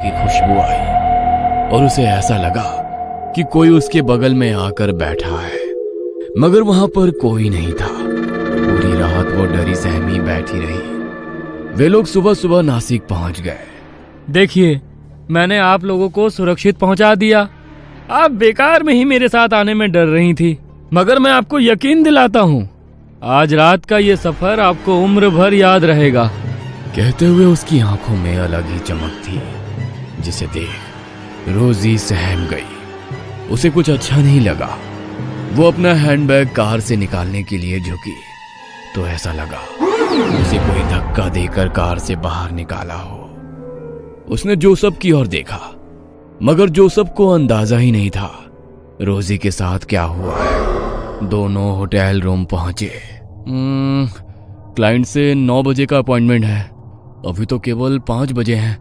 की खुशबू आई और उसे ऐसा लगा कि कोई उसके बगल में आकर बैठा है, मगर वहां पर कोई नहीं था। पूरी रात वो डरी सहमी बैठी रही। वे लोग सुबह सुबह नासिक पहुंच गए। देखिए, मैंने आप लोगों को सुरक्षित पहुंचा दिया। आप बेकार में ही मेरे साथ आने में डर रही थी, मगर मैं आपको यकीन दिलाता हूँ, आज रात का ये सफर आपको उम्र भर याद रहेगा। कहते हुए उसकी आंखों में अलग ही चमक थी, जिसे देख रोजी सहम गई। उसे कुछ अच्छा नहीं लगा। वो अपना हैंडबैग कार से निकालने के लिए झुकी तो ऐसा लगा उसे कोई धक्का देकर कार से बाहर निकाला हो। उसने जोसेफ की ओर देखा, मगर जोसेफ को अंदाजा ही नहीं था रोजी के साथ क्या हुआ है। दोनों होटल रूम पहुंचे। क्लाइंट से 9 बजे का अपॉइंटमेंट है, अभी तो केवल 5 बजे हैं।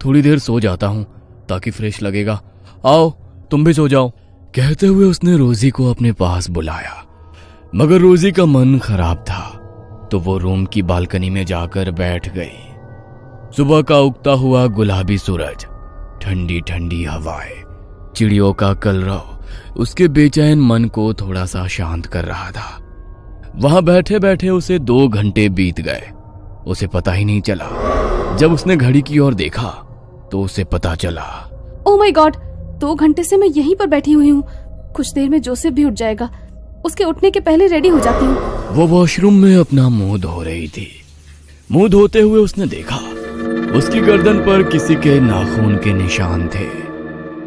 थोड़ी देर सो जाता हूं ताकि फ्रेश लगेगा। आओ तुम भी सो जाओ। कहते हुए उसने रोजी को अपने पास बुलाया, मगर रोजी का मन खराब था तो वो रूम की बालकनी में जाकर बैठ गई। सुबह का उगता हुआ गुलाबी सूरज, ठंडी ठंडी हवाएं, चिड़ियों का कलरव उसके बेचैन मन को थोड़ा सा शांत कर रहा था। वहां बैठे बैठे उसे 2 घंटे बीत गए। उसे पता ही नहीं चला। जब उसने घड़ी की ओर देखा तो उसे पता चला, ओह माय गॉड, 2 घंटे से मैं यहीं पर बैठी हुई हूँ। कुछ देर में जोसेफ भी उठ जाएगा, उसके उठने के पहले रेडी हो जाती हूँ। वो वॉशरूम में अपना मुंह धो रही थी। मुंह धोते हुए उसने देखा उसकी गर्दन पर किसी के नाखून के निशान थे।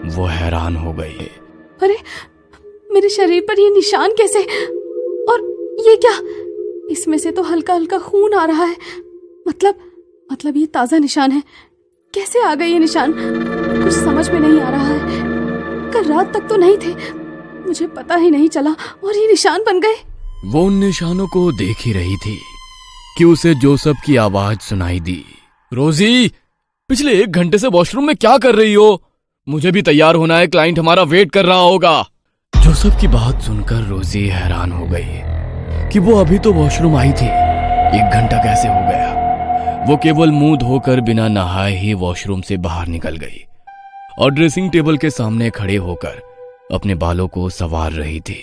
वो हैरान हो गई। अरे, मेरे शरीर पर ये निशान कैसे? और ये क्या? इसमें से तो हल्का हल्का खून आ रहा है। मतलब ये ताजा निशान है। कैसे आ गए ये निशान? कुछ समझ में नहीं आ रहा है। कल रात तक तो नहीं थे, मुझे पता ही नहीं चला और ये निशान बन गए। वो उन निशानों को देख ही रही थी कि उसे जोसेफ की आवाज सुनाई दी। रोजी, पिछले 1 घंटे से वॉशरूम में क्या कर रही हो? मुझे भी तैयार होना है, क्लाइंट हमारा वेट कर रहा होगा। जोसेफ की बात सुनकर रोजी हैरान हो गई कि वो अभी तो वॉशरूम आई थी, 1 घंटा कैसे हो गया। वो केवल मुंह धोकर बिना नहाए ही वॉशरूम से बाहर निकल गई और ड्रेसिंग टेबल के सामने खड़े होकर अपने बालों को संवार रही थी।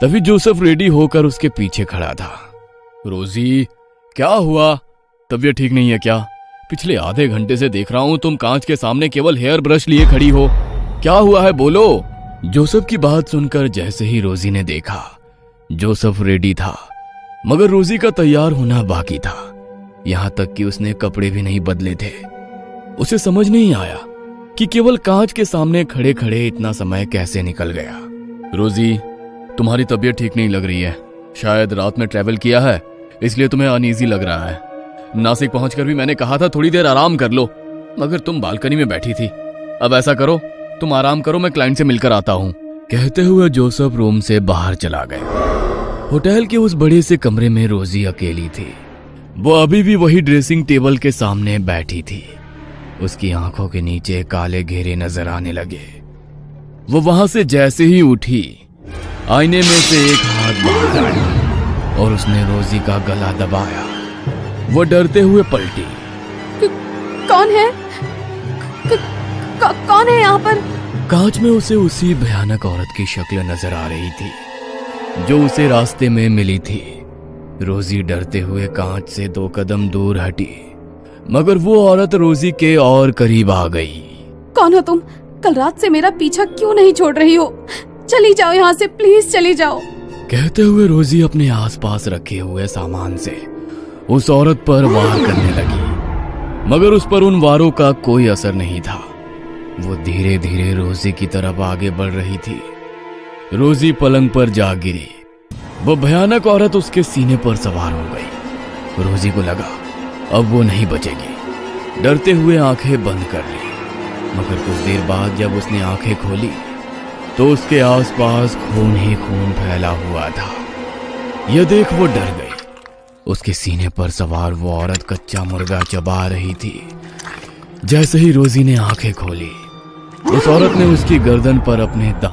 तभी जोसेफ रेडी होकर उसके पीछे खड़ा था। रोजी, क्या हुआ? तबीयत ठीक नहीं है क्या? पिछले आधे घंटे से देख रहा हूं तुम कांच के सामने केवल हेयर ब्रश लिए खड़ी हो। क्या हुआ है, बोलो। जोसेफ की बात सुनकर जैसे ही रोजी ने देखा, जोसेफ रेडी था, मगर रोजी का तैयार होना बाकी था। यहां तक कि उसने कपड़े भी नहीं बदले थे। उसे समझ नहीं आया कि केवल कांच के सामने खड़े खड़े इतना समय कैसे निकल गया। रोजी, तुम्हारी तबीयत ठीक नहीं लग रही है। शायद रात में ट्रैवल किया है, इसलिए तुम्हें अनईजी लग रहा है। नासिक पहुंचकर भी मैंने कहा था थोड़ी देर आराम कर लो, मगर तुम बालकनी में बैठी थी। अब ऐसा करो, तुम आराम करो, मैं क्लाइंट से मिलकर आता हूं। कहते हुए जोसेफ रूम से बाहर चला गया। होटल के उस बड़े से कमरे में रोजी अकेली थी। वो अभी भी वही ड्रेसिंग टेबल के सामने बैठी थी। उसकी आंखों के नीचे काले घेरे नजर आने लगे। वो वहां से जैसे ही उठी, आईने में से एक हाथ बाहर आया और उसने रोजी का गला दबाया। वो डरते हुए पलटी। कौन है? कौन है यहाँ पर? कांच में उसे उसी भयानक औरत की शक्ल नजर आ रही थी जो उसे रास्ते में मिली थी। रोजी डरते हुए कांच से 2 कदम दूर हटी, मगर वो औरत रोजी के और करीब आ गई। कौन हो तुम? कल रात से मेरा पीछा क्यों नहीं छोड़ रही हो? चली जाओ यहाँ से, प्लीज चली जाओ। कहते हुए रोजी अपने आसपास रखे हुए सामान से उस औरत पर वार करने लगी, मगर उस पर उन वारों का कोई असर नहीं था। वो धीरे धीरे रोजी की तरफ आगे बढ़ रही थी। रोजी पलंग पर जा गिरी। वो भयानक औरत उसके सीने पर सवार हो गई। रोजी को लगा अब वो नहीं बचेगी। डरते हुए आंखें बंद कर ली, मगर कुछ देर बाद जब उसने आंखें खोली तो उसके आसपास खून ही खून फैला हुआ था। यह देख वो डर गई। उसके सीने पर सवार वो औरत कच्चा मुर्गा चबा रही थी। जैसे ही रोजी ने आंखें खोली, उस औरत ने उसकी गर्दन पर अपने दांत